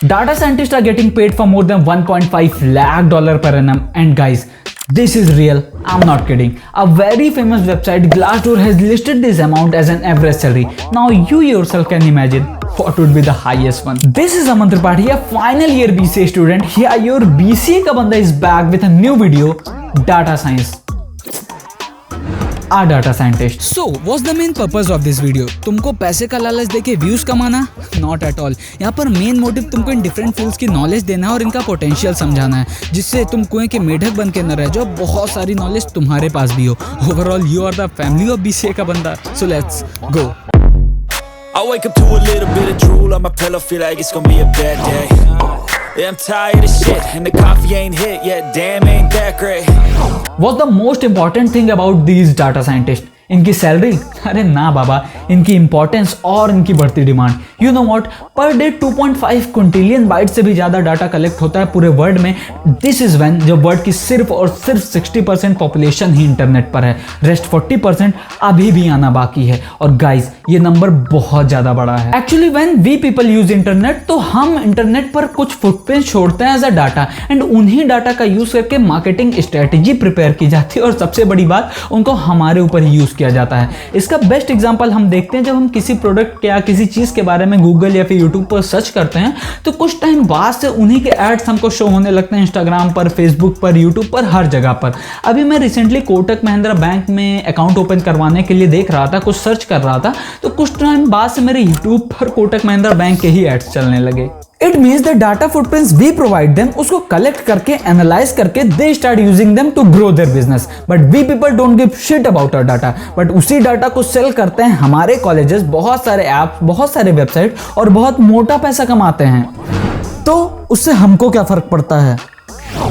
Data scientists are getting paid for more than $1.5 lakh per annum. And guys, this is real. I'm not kidding. A very famous website, Glassdoor, has listed this amount as an average salary. Now you yourself can imagine what would be the highest one. This is Aman Tripathi, a final year BCA student. Here your BCA ka banda is back with a new video, Data Science. A data scientist. So, what's the main purpose of this video? तुमको पैसे का लालच देके views कमाना? Not at all. यहाँ पर main motive तुमको in different fields की नॉलेज देना है और इनका पोटेंशियल समझाना है, जिससे तुम कुएं के मेढक बन के न रह जाओ, बहुत सारी नॉलेज तुम्हारे पास भी हो. Overall you are the family of BCA का बंदा. So let's go. I wake up to a little bit of drool on my pillow, feel like it's gonna be a bad day. Yeah, I'm tired of shit and the coffee ain't hit yet, damn ain't that great. What's the most important thing about these data scientists? इनकी salary? अरे ना बाबा, इनकी importance और इनकी बढ़ती demand. You know what, per day 2.5 quintillion byte से भी ज्यादा डाटा कलेक्ट होता है पूरे वर्ल्ड में. दिस इज व्हेन जब वर्ल्ड की सिर्फ और सिर्फ 60% पॉपुलेशन ही इंटरनेट पर है, रेस्ट 40% अभी भी आना बाकी है. और गाइज, ये नंबर बहुत ज्यादा बड़ा है. Actually when we people use internet, तो हम इंटरनेट पर कुछ फुटप्रिंट छोड़ते हैं एज अ डाटा, एंड उन्हीं डाटा का यूज करके मार्केटिंग स्ट्रेटेजी प्रिपेयर की जाती है. और सबसे बड़ी बात, उनको हमारे ऊपर ही यूज किया जाता है. इसका बेस्ट एग्जांपल हम देखते हैं जब हम किसी प्रोडक्ट या किसी चीज के बारे में गूगल या फिर यूट्यूब पर सर्च करते हैं, तो कुछ टाइम बाद से उन्हीं के एड्स हमको शो होने लगते हैं इंस्टाग्राम पर, फेसबुक पर, यूट्यूब पर, हर जगह पर. अभी मैं रिसेंटली कोटक महिंद्रा बैंक में अकाउंट ओपन करवाने के लिए देख रहा था, कुछ सर्च कर रहा था, तो कुछ टाइम बाद से मेरे यूट्यूब पर कोटक महिंद्रा बैंक के ही एड्स चलने लगे. It means the data footprints we provide them, उसको कलेक्ट करके, एनालाइज करके, they start using them to grow their business. But we people don't give shit about our data. But उसी data को cell करते हैं हमारे कॉलेजेस, बहुत सारे ऐप्स, बहुत सारे वेबसाइट, और बहुत मोटा पैसा कमाते हैं. तो उससे हमको क्या फर्क पड़ता है?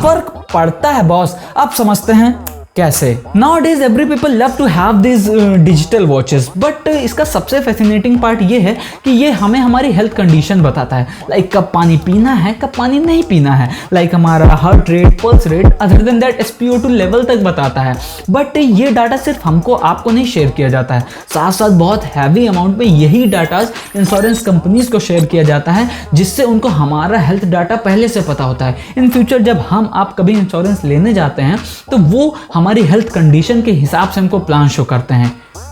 फर्क पड़ता है बॉस. आप समझते हैं कैसे? Nowadays every people love to have these digital watches, but इसका सबसे fascinating part ये है कि ये हमें हमारी हेल्थ कंडीशन बताता है, लाइक कब पानी पीना है, कब पानी नहीं पीना है, लाइक हमारा heart rate, pulse rate, other than that SpO2 level तक बताता है. बट ये डाटा सिर्फ हमको, आपको नहीं शेयर किया जाता है, साथ साथ बहुत हैवी अमाउंट में यही डाटा इंश्योरेंस कंपनीज को शेयर किया जाता है, जिससे उनको हमारा हेल्थ डाटा पहले से पता होता है. इन फ्यूचर जब हम आप कभी इंश्योरेंस लेने जाते हैं, तो वो हमारी हेल्थ कंडीशन के हिसाब से हमको प्लान शो करते हैं.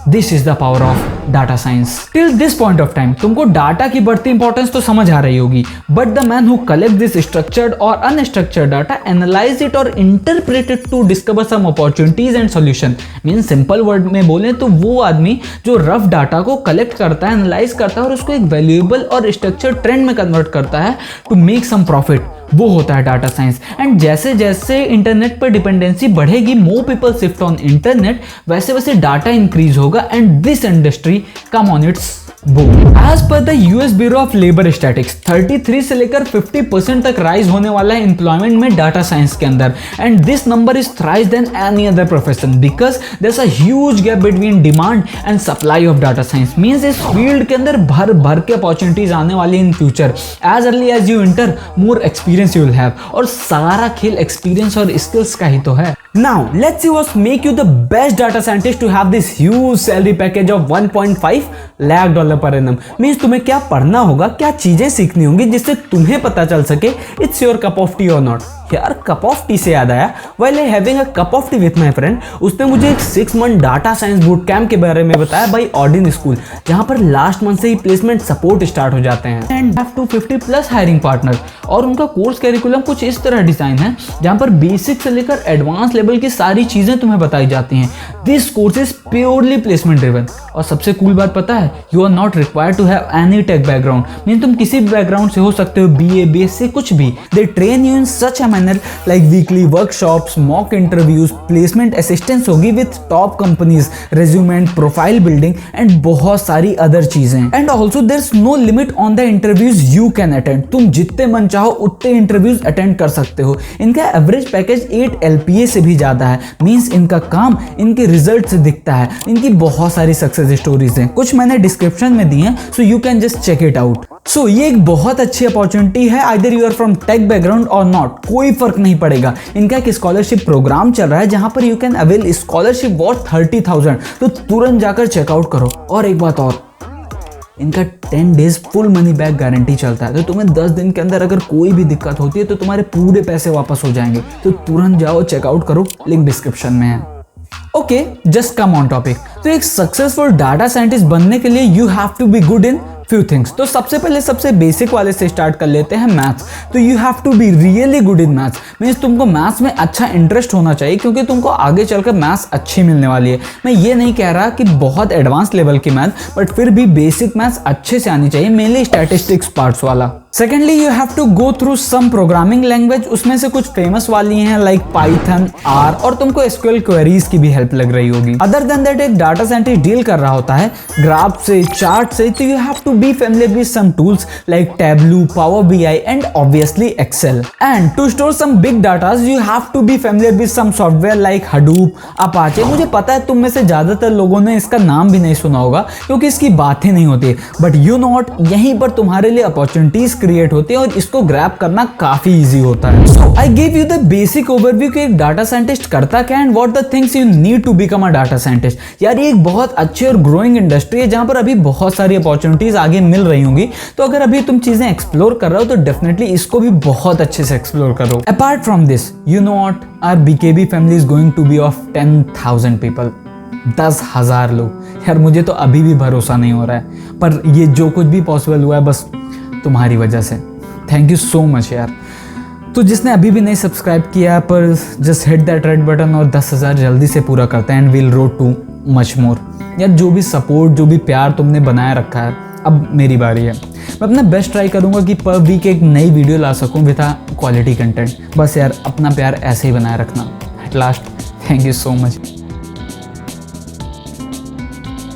This is the power of data science. Till this point of time तुमको डाटा की बढ़ती इंपॉर्टेंस तो समझ आ रही होगी, but the man who collect this structured और अनस्ट्रक्चर्ड डाटा, एनालाइज इट और interpret it to discover some opportunities and solution. Mean simple word में बोले तो वो आदमी जो रफ डाटा को कलेक्ट करता है, एनालाइज करता है और उसको एक वैल्यूएबल और स्ट्रक्चर्ड ट्रेंड में कन्वर्ट करता है टू मेक सम प्रॉफिट, वो होता है डाटा साइंस. एंड जैसे जैसे इंटरनेट पर डिपेंडेंसी बढ़ेगी, more people shift on internet, वैसे वैसे डाटा इंक्रीज होगा and this industry come on it's boom. As per the US Bureau of Labor Statistics, 33 से लेकर 50% तक राइज होने वाला है एम्प्लॉयमेंट में डाटा साइंस के अंदर, and this number is thrice than any other profession because there is a huge gap between demand and supply of data science. Means इस फील्ड के अंदर भर भर के अपॉर्चुनिटीज आने वाली in future. As early as you enter, more experience you will have, और सारा खेल एक्सपीरियंस और स्किल्स का ही तो है. Now let's see what make you the best data scientist to have this huge salary package of 1.5 lakh per annum. Means तुम्हें क्या पढ़ना होगा, क्या चीजें सीखनी होंगी जिससे तुम्हें पता चल सके it's your cup of tea or not. यार कप ऑफ टी से याद आया, while having a cup of T with my friend, उसने मुझे एक 6 month data science boot camp के बारे में बताया बाई ऑर्डिन स्कूल, जहां पर लास्ट मंथ से ही प्लेसमेंट सपोर्ट स्टार्ट हो जाते हैं and have 250 plus hiring partner. और उनका कोर्स कैरिकुलम कुछ इस तरह डिजाइन है जहां पर बेसिक से लेकर एडवांस लेवल की सारी चीजें तुम्हें बताई जाती हैं. This course is purely placement driven. और सबसे कूल बात पता है, you are not required to have any tech background. Mean तुम किसी भी बैकग्राउंड से हो सकते हो, BA, BSc, कुछ भी. They train you in such a manner like weekly workshops, mock interviews, placement assistance होगी with top companies, resume and profile building and बहुत सारी other चीजें. And also there's no limit on the interviews you can attend. तुम जितने मन चाहो उतने interviews attend कर सकते हो. इनका average package 8 LPA से भी ज्यादा है. Means इनका काम इनके result से दिखता है. इनकी बहुत सारी success stories हैं, कुछ मैंने description में दी हैं, so you can just check it out. So ये एक बहुत अच्छी अपॉर्चुनिटी है, either you are from tech background or not, कोई फर्क नहीं पड़ेगा. इनका एक स्कॉलरशिप प्रोग्राम चल रहा है जहां पर you can avail scholarship worth 30,000. तो तुरंत जाकर चेकआउट करो. और एक बात और, इनका 10 days full money back guarantee चलता है। तो तुम्हें 10 दिन के अंदर अगर कोई भी दिक्कत होती है तो तुम्हारे पूरे पैसे वापस हो जाएंगे। तो तुरंत जाओ, चेकआउट करो, लिंक डिस्क्रिप्शन में है। Okay, just come on topic. तो एक सक्सेसफुल डाटा साइंटिस्ट बनने के लिए you have to be good in few things. तो सबसे पहले सबसे बेसिक वाले से स्टार्ट कर लेते हैं, मैथ्स। तो you have to be really good in maths. Means तुमको मैथ्स में अच्छा इंटरेस्ट होना चाहिए, क्योंकि तुमको आगे चलकर मैथ्स अच्छी मिलने वाली है। मैं ये नहीं कह रहा कि बहुत एडवांस लेवल की मैथ, बट फिर भी बेसिक मैथ्स अच्छे से आनी चाहिए, मेनली स्टैटिस्टिक्स पार्ट्स वाला। Secondly, you have to go through some programming language. उसमें से कुछ फेमस वाली हैं लाइक पाइथन, आर, और तुमको एसक्यूएल क्वेरीज की भी हेल्प लग रही होगी। अदर देन दैट, एक डाटा साइंटिस्ट डील कर रहा होता है ग्राफ से, चार्ट से, तो you have to be familiar with some tools like Tableau, Power BI and obviously Excel. And to store some big data, you have to be familiar with some software like Hadoop, Apache. मुझे पता है तुम में से ज्यादातर लोगों ने इसका नाम भी नहीं सुना होगा, क्योंकि इसकी बातें नहीं होती, बट यू नो व्हाट, यहीं पर तुम्हारे लिए अपॉर्चुनिटीज क्रिएट होती है और इसको ग्रैब करना काफी इजी होता है। So I gave you the basic overview कि एक डाटा साइंटिस्ट करता क्या and what the things you need to become a data scientist. यार ये एक बहुत अच्छी और ग्रोइंग इंडस्ट्री है, जहां पर अभी बहुत सारी अपॉर्चुनिटीज आगे मिल रही होंगी। तो अगर अभी तुम चीजें एक्सप्लोर कर रहे हो तो डेफिनेटली इसको भी बहुत अच्छे से एक्सप्लोर करो। Apart from this, you know what, our BKB family is going to be of 10,000 people. 10,000 लोग। यार मुझे तो अभी भी भरोसा नहीं हो रहा है, पर ये जो कुछ भी पॉसिबल हुआ है बस तुम्हारी वजह से। थैंक यू सो मच यार। तो जिसने अभी भी नहीं सब्सक्राइब किया, पर just hit that red button और 10,000 जल्दी से पूरा करते हैं and we'll road to much more. यार जो भी सपोर्ट, जो भी प्यार तुमने बनाए रखा है, अब मेरी बारी है। मैं अपना बेस्ट ट्राई करूंगा कि पर वीक एक नई वीडियो ला सकूं विद क्वालिटी कंटेंट। बस यार अपना प्यार ऐसे ही बनाए रखना। At last, thank you so much.